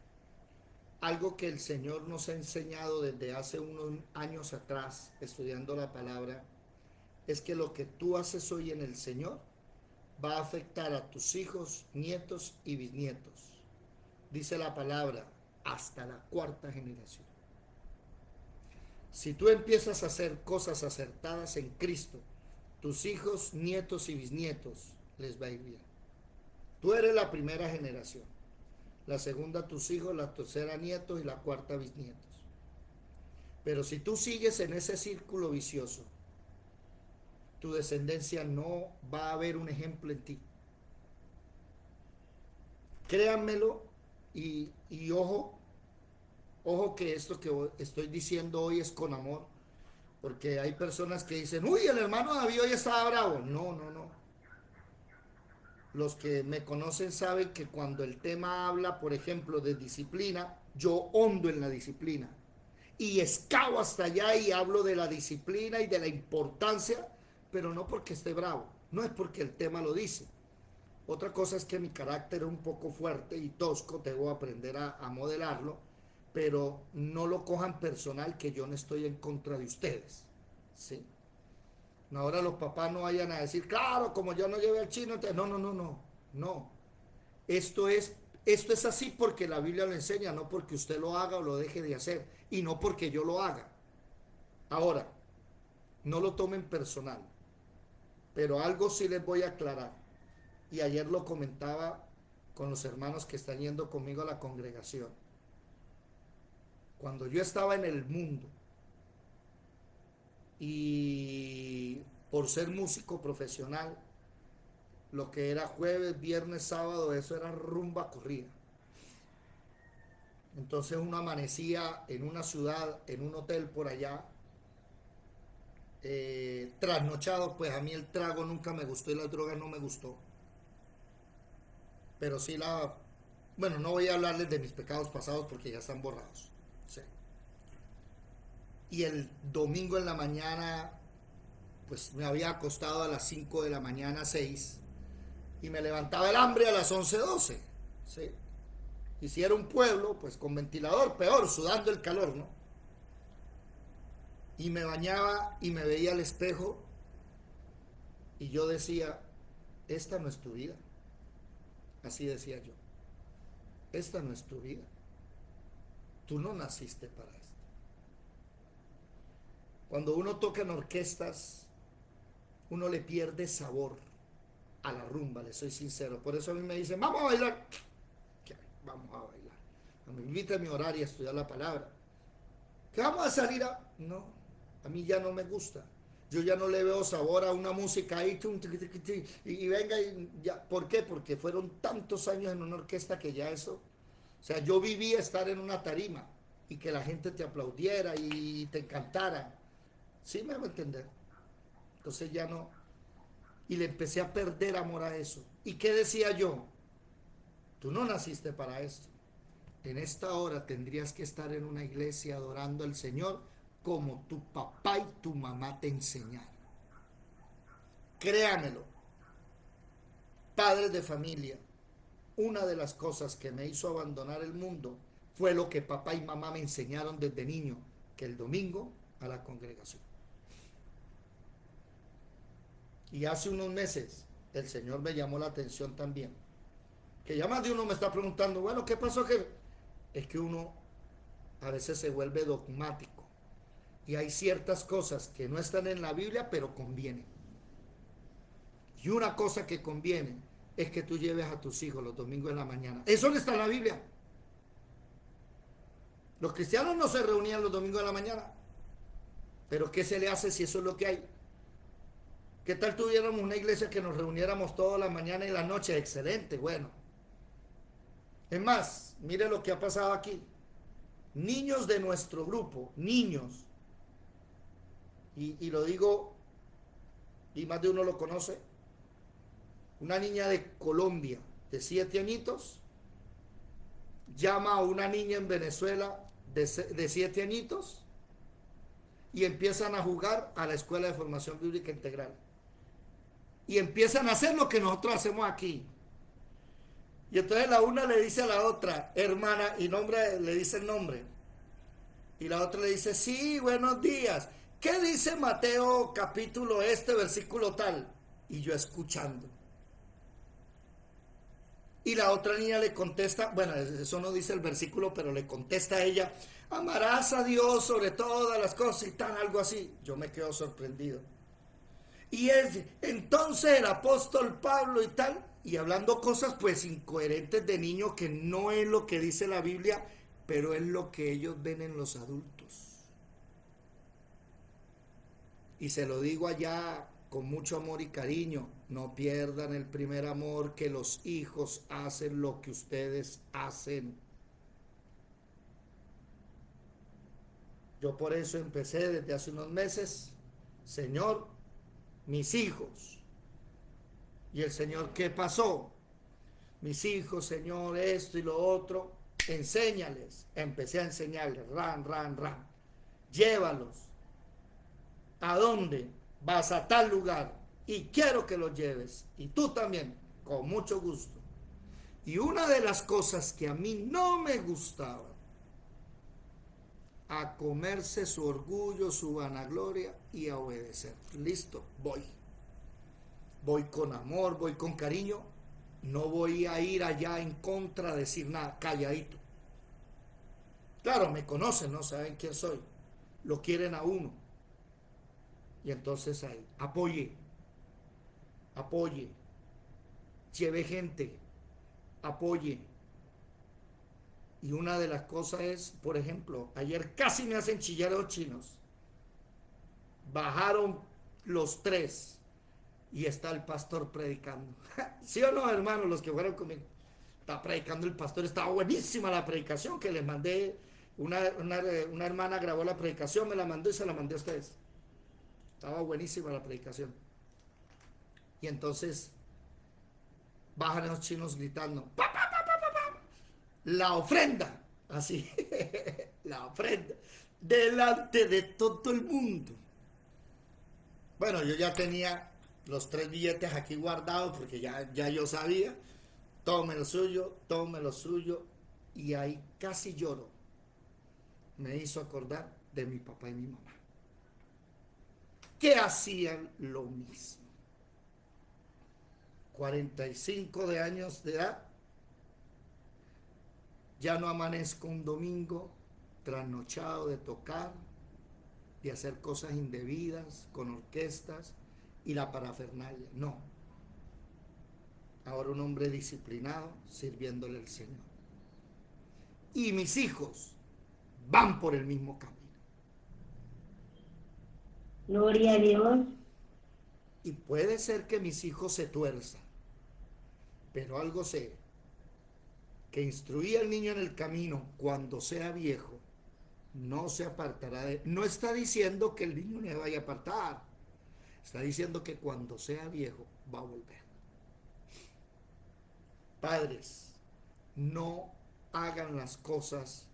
algo que el Señor nos ha enseñado desde hace unos años atrás, estudiando la palabra, es que lo que tú haces hoy en el Señor va a afectar a tus hijos, nietos y bisnietos. Dice la palabra, hasta la 4ª generación. Si tú empiezas a hacer cosas acertadas en Cristo, tus hijos, nietos y bisnietos les va a ir bien. Tú eres la primera generación, la segunda tus hijos, la tercera nietos y la cuarta bisnietos. Pero si tú sigues en ese círculo vicioso, tu descendencia no va a ver un ejemplo en ti. Créanmelo y ojo que esto que estoy diciendo hoy es con amor, porque hay personas que dicen, uy, el hermano David hoy estaba bravo. No, no, no. Los que me conocen saben que cuando el tema habla, por ejemplo, de disciplina, yo hondo en la disciplina y escavo hasta allá y hablo de la disciplina y de la importancia, pero no porque esté bravo, no es porque el tema lo dice. Otra cosa es que mi carácter es un poco fuerte y tosco, tengo que aprender a modelarlo, pero no lo cojan personal, que yo no estoy en contra de ustedes, ¿sí? Ahora los papás no vayan a decir, claro, como yo no llevé al chino, entonces, no, no, no, no, no. Esto es así porque la Biblia lo enseña, no porque usted lo haga o lo deje de hacer, y no porque yo lo haga. Ahora, no lo tomen personal, pero algo sí les voy a aclarar, y ayer lo comentaba con los hermanos que están yendo conmigo a la congregación. Cuando yo estaba en el mundo, y por ser músico profesional, lo que era jueves, viernes, sábado, eso era rumba corrida. Entonces uno amanecía en una ciudad, en un hotel por allá, trasnochado. Pues a mí el trago nunca me gustó y la droga no me gustó, pero sí bueno, no voy a hablarles de mis pecados pasados porque ya están borrados, sí. Y el domingo en la mañana, pues me había acostado a las 5 de la mañana, 6, y me levantaba el hambre a las 11, 12, ¿sí? Y si era un pueblo, pues con ventilador, peor, sudando el calor, ¿no? Y me bañaba y me veía al espejo y yo decía, esta no es tu vida. Así decía yo, esta no es tu vida. Tú no naciste para esto. Cuando uno toca en orquestas, uno le pierde sabor a la rumba, le soy sincero. Por eso a mí me dicen, vamos a bailar. ¿Qué? Vamos a bailar. Me invita a mi horario a estudiar la palabra. ¿Qué vamos a salir a...? No, a mí ya no me gusta. Yo ya no le veo sabor a una música ahí, y venga, y ya. ¿Por qué? Porque fueron tantos años en una orquesta que ya eso... O sea, yo vivía estar en una tarima y que la gente te aplaudiera y te encantara. ¿Sí me va a entender? Entonces ya no... Y le empecé a perder amor a eso. ¿Y qué decía yo? Tú no naciste para esto. En esta hora tendrías que estar en una iglesia adorando al Señor como tu papá y tu mamá te enseñaron. Créamelo, padres de familia, una de las cosas que me hizo abandonar el mundo fue lo que papá y mamá me enseñaron desde niño, que el domingo a la congregación. Y hace unos meses el Señor me llamó la atención también, que ya más de uno me está preguntando, bueno, ¿qué pasó? Es que uno a veces se vuelve dogmático y hay ciertas cosas que no están en la Biblia pero convienen. Y una cosa que conviene es que tú lleves a tus hijos los domingos en la mañana. Eso no está en la Biblia. Los cristianos no se reunían los domingos en la mañana, pero ¿qué se le hace si eso es lo que hay? ¿Qué tal tuviéramos una iglesia que nos reuniéramos toda la mañana y la noche? Excelente, bueno. Es más, mire lo que ha pasado aquí. Niños de nuestro grupo, niños, y lo digo, y más de uno lo conoce, una niña de Colombia de 7 añitos llama a una niña en Venezuela de 7 añitos y empiezan a jugar a la Escuela de Formación Bíblica Integral. Y empiezan a hacer lo que nosotros hacemos aquí. Y entonces la una le dice a la otra, hermana, y le dice el nombre. Y la otra le dice, sí, buenos días. ¿Qué dice Mateo capítulo versículo tal? Y yo escuchando. Y la otra niña le contesta, bueno, eso no dice el versículo, pero le contesta a ella, amarás a Dios sobre todas las cosas y tal, algo así. Yo me quedo sorprendido. Y entonces el apóstol Pablo y tal, y hablando cosas pues incoherentes de niño que no es lo que dice la Biblia, pero es lo que ellos ven en los adultos. Y se lo digo allá con mucho amor y cariño, no pierdan el primer amor, que los hijos hacen lo que ustedes hacen. Yo por eso empecé desde hace unos meses, Señor, mis hijos. Y el Señor, ¿qué pasó? Mis hijos, Señor, esto y lo otro, enséñales. Empecé a enseñarles, ran. Llévalos. ¿A dónde? Vas a tal lugar y quiero que los lleves. Y tú también, con mucho gusto. Y una de las cosas que a mí no me gustaba, a comerse su orgullo, su vanagloria y a obedecer. Listo, voy. Voy con amor, voy con cariño. No voy a ir allá en contra a decir nada, calladito. Claro, me conocen, no saben quién soy. Lo quieren a uno. Y entonces ahí, apoye, lleve gente, apoye. Y una de las cosas es, por ejemplo, ayer casi me hacen chillar los chinos. Bajaron los tres y está el pastor predicando. ¿Sí o no, hermanos, los que fueron conmigo? Está predicando el pastor, estaba buenísima la predicación que les mandé. Una hermana grabó la predicación, me la mandó y se la mandé a ustedes. Estaba buenísima la predicación. Y entonces bajan los chinos gritando, ¡pa, pa, pa, pa, pa, pa! La ofrenda, así, la ofrenda, delante de todo el mundo. Bueno, yo ya tenía los 3 billetes aquí guardados porque ya yo sabía, tome lo suyo, y ahí casi lloro. Me hizo acordar de mi papá y mi mamá, que hacían lo mismo. 45 de años de edad, ya no amanezco un domingo trasnochado de tocar, de hacer cosas indebidas con orquestas y la parafernalia. No. Ahora un hombre disciplinado sirviéndole al Señor. Y mis hijos van por el mismo camino. Gloria a Dios. Y puede ser que mis hijos se tuerzan, pero algo sé, que instruí al niño en el camino, cuando sea viejo, no se apartará de... No está diciendo que el niño no se vaya a apartar, está diciendo que cuando sea viejo va a volver. Padres, no hagan las cosas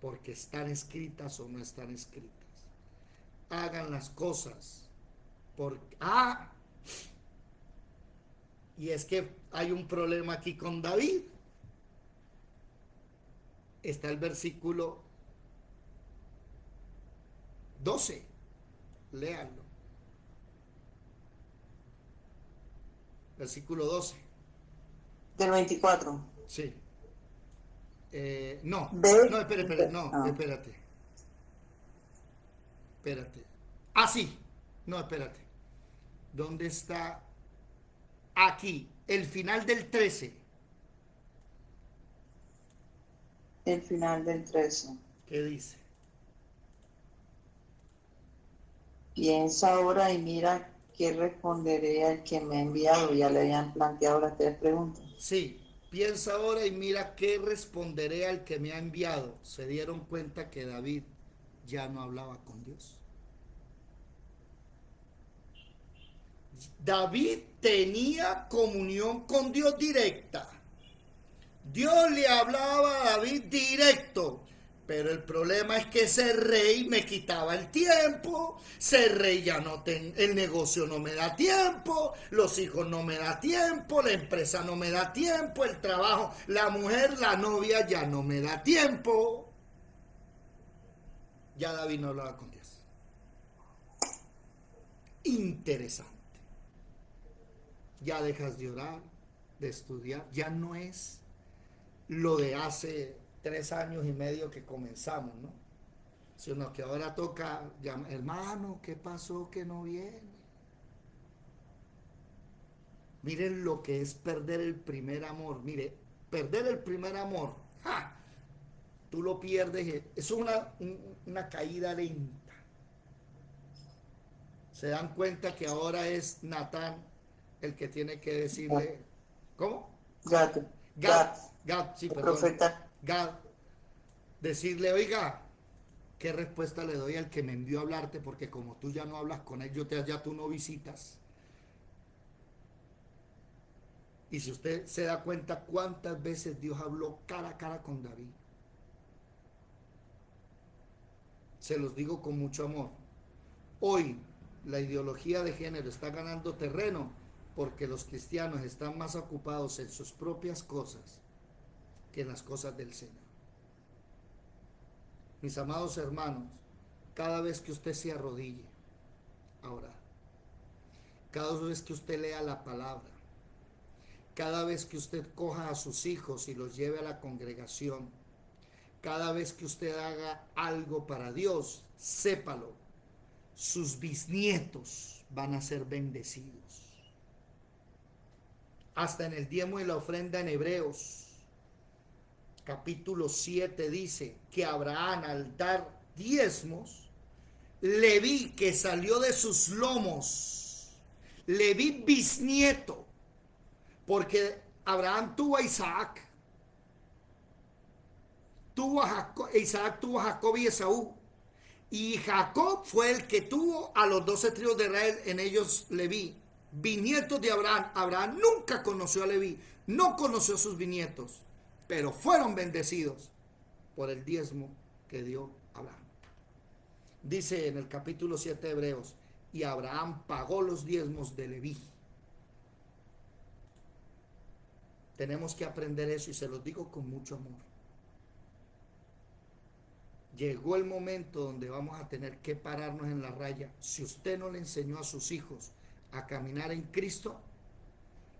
porque están escritas o no están escritas. Hagan las cosas porque... y es que hay un problema aquí con David. Está el versículo 12. Léanlo. Versículo 12. Del 24. Sí. No, espérate. Sí. No, espérate. ¿Dónde está? Aquí, el final del 13. El final del 13. ¿Qué dice? Piensa ahora y mira qué responderé al que me ha enviado. Ya le habían planteado las 3 preguntas. Sí, piensa ahora y mira qué responderé al que me ha enviado. Se dieron cuenta que David ya no hablaba con Dios. David tenía comunión con Dios directa. Dios le hablaba a David directo. Pero el problema es que ese rey me quitaba el tiempo, ese rey ya no el negocio no me da tiempo, los hijos no me da tiempo, la empresa no me da tiempo, el trabajo, la mujer, la novia ya no me da tiempo. Ya David no hablaba con Dios. Interesante. Ya dejas de orar, de estudiar, ya no es lo de hace 3 años y medio que comenzamos, ¿no? Sino que ahora toca llamar, hermano, ¿qué pasó que no viene? Miren lo que es perder el primer amor. Mire, perder el primer amor, ¡ja! Tú lo pierdes, es una caída lenta. Se dan cuenta que ahora es Natán el que tiene que decirle, ¿cómo? Gad, Gad, Gad, Gad, sí, el perdón. profeta. Gad, decirle, oiga, ¿qué respuesta le doy al que me envió a hablarte? Porque como tú ya no hablas con él, ya tú no visitas. Y si usted se da cuenta cuántas veces Dios habló cara a cara con David, se los digo con mucho amor. Hoy la ideología de género está ganando terreno porque los cristianos están más ocupados en sus propias cosas que en las cosas del Señor. Mis amados hermanos, cada vez que usted se arrodille a orar, cada vez que usted lea la palabra, cada vez que usted coja a sus hijos y los lleve a la congregación, cada vez que usted haga algo para Dios, sépalo, sus bisnietos van a ser bendecidos. Hasta en el diezmo y la ofrenda en Hebreos, capítulo 7, dice que Abraham al dar diezmos, Leví que salió de sus lomos, Leví bisnieto, porque Abraham tuvo a Isaac, Isaac tuvo a Jacob y Esaú, y Jacob fue el que tuvo a los 12 tribus de Israel, en ellos Leví, bisnietos de Abraham. Abraham nunca conoció a Leví, no conoció a sus bisnietos, pero fueron bendecidos por el diezmo que dio Abraham. Dice en el capítulo 7 de Hebreos, y Abraham pagó los diezmos de Leví. Tenemos que aprender eso y se los digo con mucho amor. Llegó el momento donde vamos a tener que pararnos en la raya. Si usted no le enseñó a sus hijos a caminar en Cristo,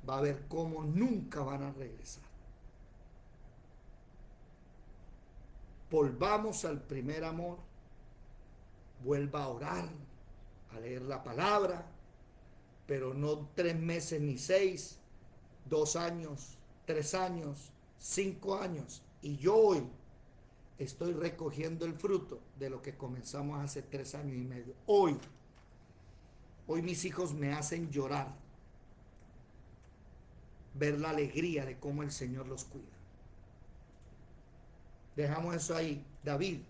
va a ver cómo nunca van a regresar. Volvamos al primer amor. Vuelva a orar, a leer la palabra, pero no 3 meses ni 6, 2 años, 3 años, 5 años. Y yo hoy estoy recogiendo el fruto de lo que comenzamos hace 3 años y medio. Hoy mis hijos me hacen llorar ver la alegría de cómo el Señor los cuida. Dejamos eso ahí. David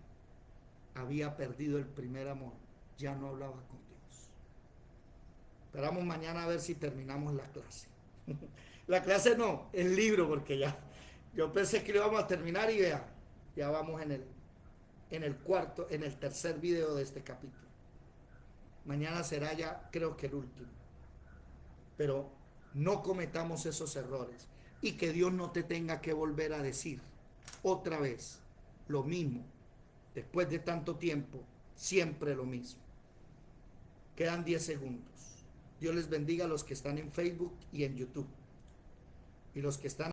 había perdido el primer amor, ya no hablaba con Dios. Esperamos mañana a ver si terminamos la clase. La clase no, el libro, porque ya yo pensé que lo íbamos a terminar y vea, ya vamos en el tercer video de este capítulo. Mañana será ya, creo que el último. Pero no cometamos esos errores y que Dios no te tenga que volver a decir otra vez lo mismo. Después de tanto tiempo, siempre lo mismo. Quedan 10 segundos. Dios les bendiga a los que están en Facebook y en YouTube. Y los que están